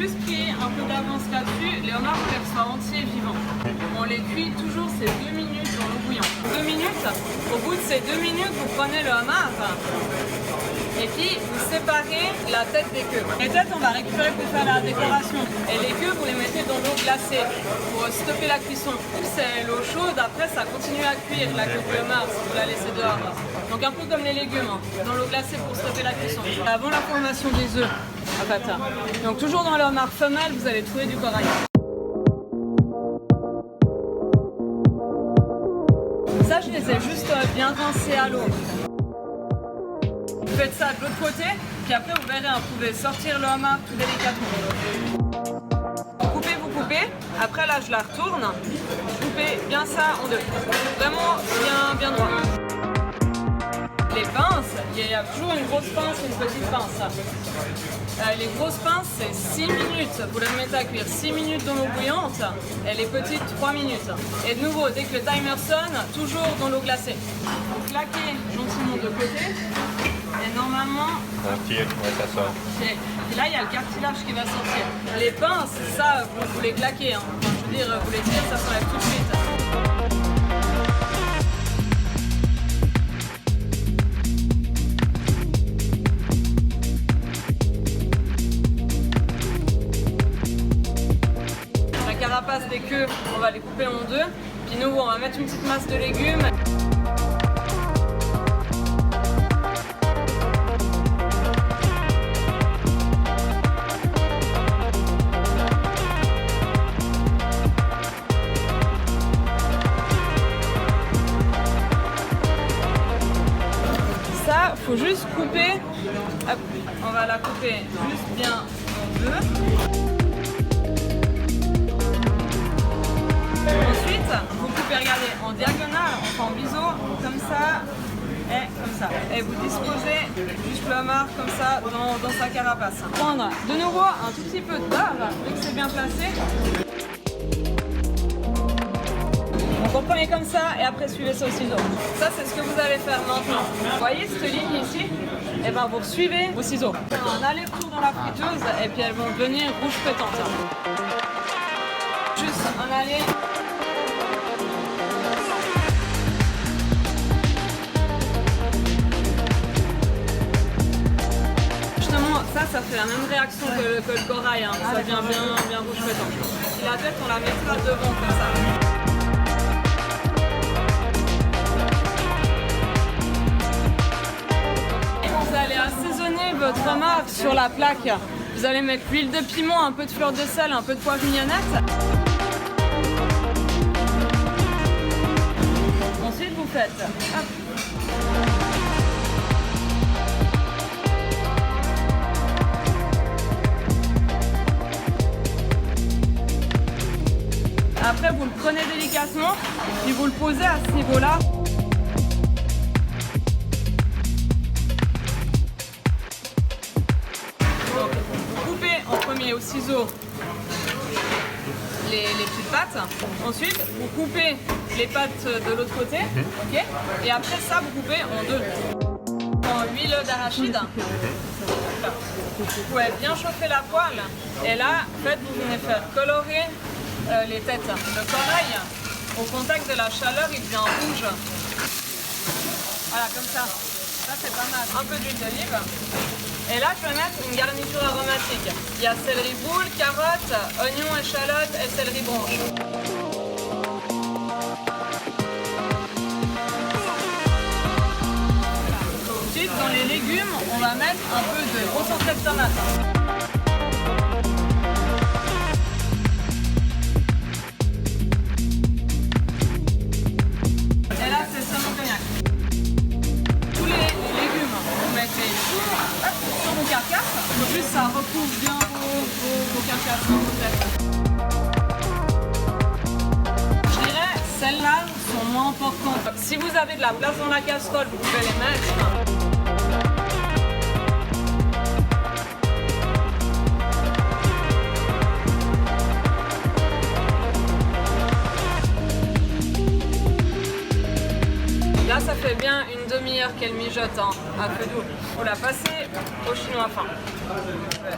juste pris un peu d'avance là-dessus. Les homards, faut qu'ils soient entiers, vivants. On les cuit toujours ces 2 minutes dans l'eau bouillante. 2 minutes, au bout de ces 2 minutes, vous prenez le homard et puis vous séparez la tête des queues. Les têtes, on va récupérer pour faire la décoration. Et les queues, vous les mettez dans l'eau glacée pour stopper la cuisson. C'est l'eau chaude, après ça continue à cuire la queue du homard si vous la laissez dehors. Donc un peu comme les légumes, dans l'eau glacée pour stopper la cuisson. Avant la formation des œufs, en fait. Donc toujours dans le homard femelle, vous allez trouver du corail. Ça, je les ai juste bien rincés à l'eau. Vous faites ça de l'autre côté, puis après vous verrez, vous pouvez sortir le homard tout délicatement. Vous coupez, après là je la retourne, vous coupez bien ça en deux, vraiment bien droit. Les pinces, il y a toujours une grosse pince et une petite pince. Les grosses pinces c'est 6 minutes, vous les mettez à cuire 6 minutes dans l'eau bouillante et les petites 3 minutes. Et de nouveau, dès que le timer sonne, toujours dans l'eau glacée. Vous claquez gentiment de côté. Et normalement, on tire, ouais, ça sort. Et là, il y a le cartilage qui va sortir. Les pinces, ça, vous les claquez. Hein. Enfin, je veux dire, vous les tirez, ça s'enlève tout de suite. La carapace des queues, on va les couper en deux. Puis nous, on va mettre une petite masse de légumes. Faut juste couper, hop, on va la couper juste bien en deux. Ensuite, vous coupez, regardez, en diagonale, enfin en biseau, comme ça et comme ça. Et vous disposez juste le homard comme ça dans sa carapace. Prendre de nouveau un tout petit peu de beurre, dès que c'est bien placé. Vous prenez comme ça et après suivez ça au ciseau. Ça c'est ce que vous allez faire maintenant. Vous voyez cette ligne ici? Et ben vous suivez vos ciseaux. Un aller-retour dans la friteuse et puis elles vont devenir rouges pétantes. Juste un aller. Justement ça fait la même réaction que le corail. Hein. Ça devient bien rouge pétant. Et la tête on la met là devant comme ça. Vous allez assaisonner votre homard sur la plaque. Vous allez mettre l'huile de piment, un peu de fleur de sel, un peu de poivre mignonnette. Ensuite, vous faites hop. Après, vous le prenez délicatement, puis vous le posez à ce niveau-là. Au ciseau les petites pattes. Ensuite, vous coupez les pattes de l'autre côté. Okay. Et après ça, vous coupez en deux. En huile d'arachide. Vous pouvez bien chauffer la poêle. Et là, en fait, vous venez faire colorer les têtes. Le corail, au contact de la chaleur, il devient rouge. Voilà, comme ça. Ça, c'est pas mal. Un peu d'huile d'olive. Et là, je vais mettre une garniture aromatique. Il y a céleri boule, carottes, oignons, échalotes et céleri branche. Ensuite, dans les légumes, on va mettre un peu de concentré de tomate. Et là, c'est seulement cognac. Tous les légumes, vous mettez sur vos carcasses. En plus, ça recouvre bien vos carcasses, vos têtes. Je dirais, celles-là sont moins importantes. Si vous avez de la place dans la casserole, vous pouvez les mettre. Là, ça fait bien une demi-heure qu'elle mijote à feu doux. Vous la passez au chinois fin. Ouais.